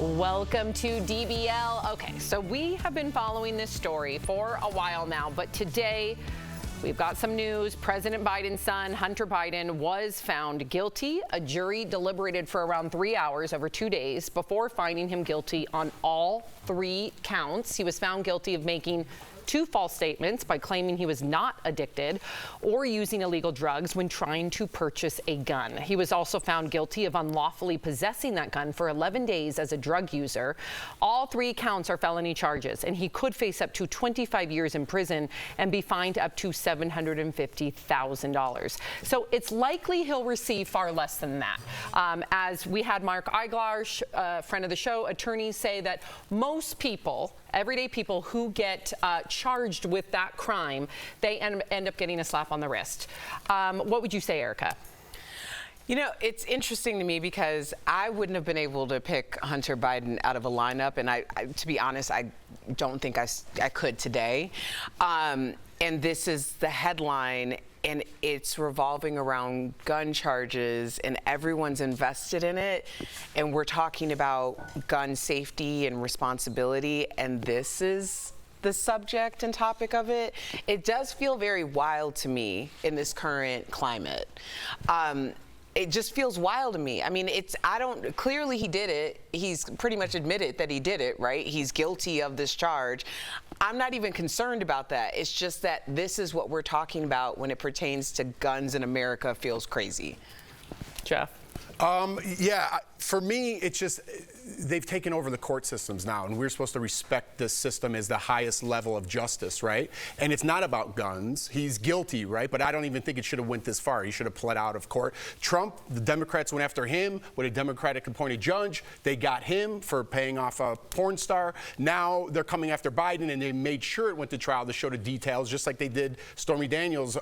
Welcome to DBL. Okay, so we have been following this story for a while now, but today we've got some news. President Biden's son, Hunter Biden, was found guilty. A jury deliberated for around 3 hours over 2 days before finding him guilty on all 3 counts. He was found guilty of making 2 false statements by claiming he was not addicted or using illegal drugs when trying to purchase a gun. He was also found guilty of unlawfully possessing that gun for 11 days as a drug user. All 3 counts are felony charges, and he could face up to 25 years in prison and be fined up to $750,000. So it's likely he'll receive far less than that. As we had Mark Eiglar, friend of the show, attorneys say that most people, everyday people who get charged with that crime, they end up getting a slap on the wrist. What would you say, Erica? You know, it's interesting to me because I wouldn't have been able to pick Hunter Biden out of a lineup, and I to be honest, I don't think I could today. And this is the headline, and it's revolving around gun charges, and everyone's invested in it. And we're talking about gun safety and responsibility, and this is the subject and topic of it. It does feel very wild to me in this current climate. It just feels wild to me. I mean, clearly he did it. He's pretty much admitted that he did it, right? He's guilty of this charge. I'm not even concerned about that. It's just that this is what we're talking about when it pertains to guns in America. Feels crazy. Jeff? Yeah, for me, it's just they've taken over the court systems now, and we're supposed to respect this system as the highest level of justice, right? And it's not about guns. He's guilty, right? But I don't even think it should have went this far. He should have pled out of court. Trump, the Democrats went after him with a Democratic appointed judge. They got him for paying off a porn star. Now they're coming after Biden, and they made sure it went to trial to show the details, just like they did Stormy Daniels'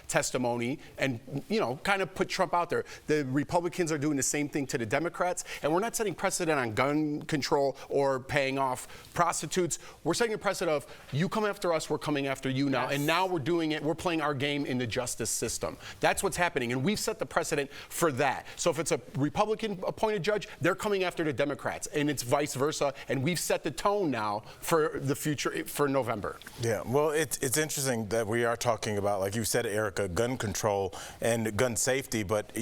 testimony, and, you know, kind of put Trump out there. The Republicans are doing the same thing to the Democrats, and we're not setting precedent on gun control or paying off prostitutes. We're setting a precedent of you come after us, we're coming after you now. Yes. And now we're doing it, we're playing our game in the justice system. That's what's happening, and we've set the precedent for that. So if it's a Republican appointed judge, they're coming after the Democrats, and it's vice versa, and we've set the tone now for the future, for November. Yeah, well, it's interesting that we are talking about, like you said, Erica, gun control and gun safety, but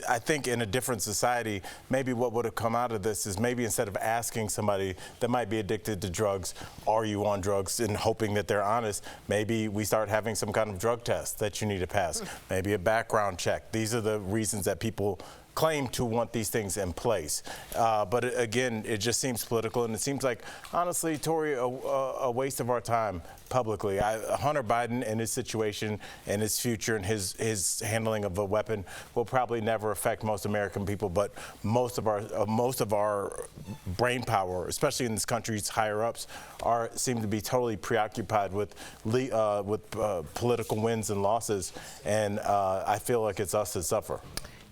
I think in a different society, maybe what would have come out of this is maybe instead of asking somebody that might be addicted to drugs, are you on drugs, and hoping that they're honest, maybe we start having some kind of drug test that you need to pass, maybe a background check. These are the reasons that people claim to want these things in place. But again, it just seems political, and it seems like, honestly, Tori, a waste of our time publicly. Hunter Biden and his situation and his future and his handling of a weapon will probably never affect most American people, but most of our brain power, especially in this country's higher ups, seem to be totally preoccupied with political wins and losses, and I feel like it's us that suffer.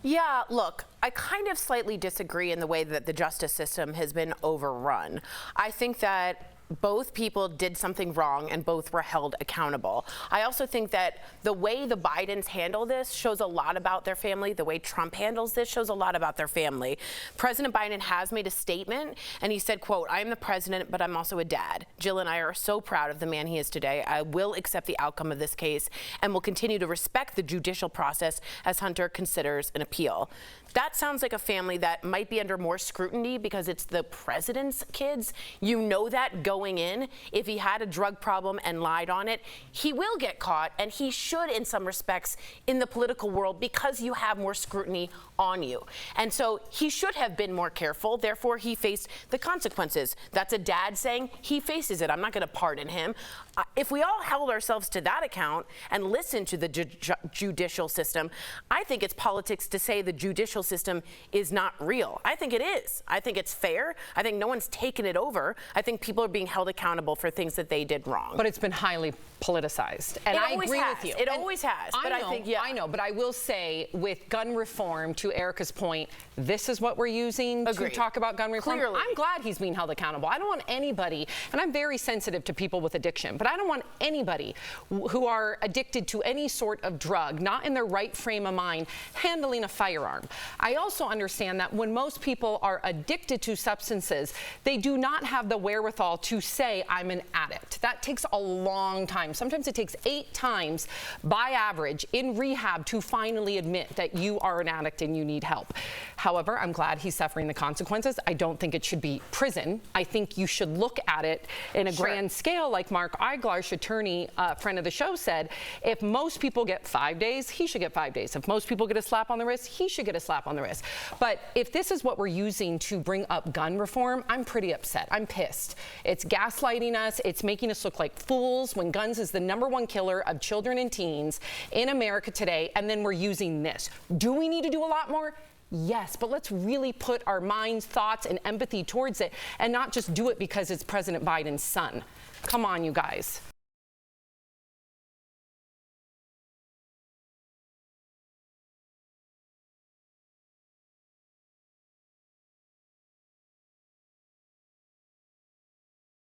Yeah, look, I kind of slightly disagree in the way that the justice system has been overrun. I think that both people did something wrong and both were held accountable. I also think that the way the Bidens handle this shows a lot about their family. The way Trump handles this shows a lot about their family. President Biden has made a statement, and he said, quote, "I am the president, but I'm also a dad. Jill and I are so proud of the man he is today. I will accept the outcome of this case and will continue to respect the judicial process as Hunter considers an appeal." That sounds like a family that might be under more scrutiny because it's the president's kids. You know that going in. If he had a drug problem and lied on it, he will get caught, and he should in some respects in the political world because you have more scrutiny on you. And so he should have been more careful. Therefore, he faced the consequences. That's a dad saying he faces it. I'm not going to pardon him. If we all held ourselves to that account and listened to the judicial system, I think it's politics to say the judicial system is not real. I think it is. I think it's fair. I think no one's taken it over. I think people are being held accountable for things that they did wrong. But it's been highly politicized, and I agree with you. It always has. But I think, yeah. I know, but I will say, with gun reform, to Erica's point, this is what we're using to talk about gun reform. Clearly. I'm glad he's being held accountable. I don't want anybody, and I'm very sensitive to people with addiction, but I don't want anybody who are addicted to any sort of drug, not in their right frame of mind, handling a firearm. I also understand that when most people are addicted to substances, they do not have the wherewithal to say, I'm an addict. That takes a long time. Sometimes it takes 8 times by average in rehab to finally admit that you are an addict and you need help. However, I'm glad he's suffering the consequences. I don't think it should be prison. I think you should look at it in a grand scale, like Mark Eiglar's attorney, friend of the show, said. If most people get 5 days, he should get 5 days. If most people get a slap on the wrist, he should get a slap on the wrist. But if this is what we're using to bring up gun reform, I'm pretty upset. I'm pissed. It's gaslighting us. It's making us look like fools when guns is the #1 killer of children and teens in America today, and then we're using this. Do we need to do a lot more? Yes, but let's really put our minds, thoughts, and empathy towards it and not just do it because it's President Biden's son. Come on, you guys.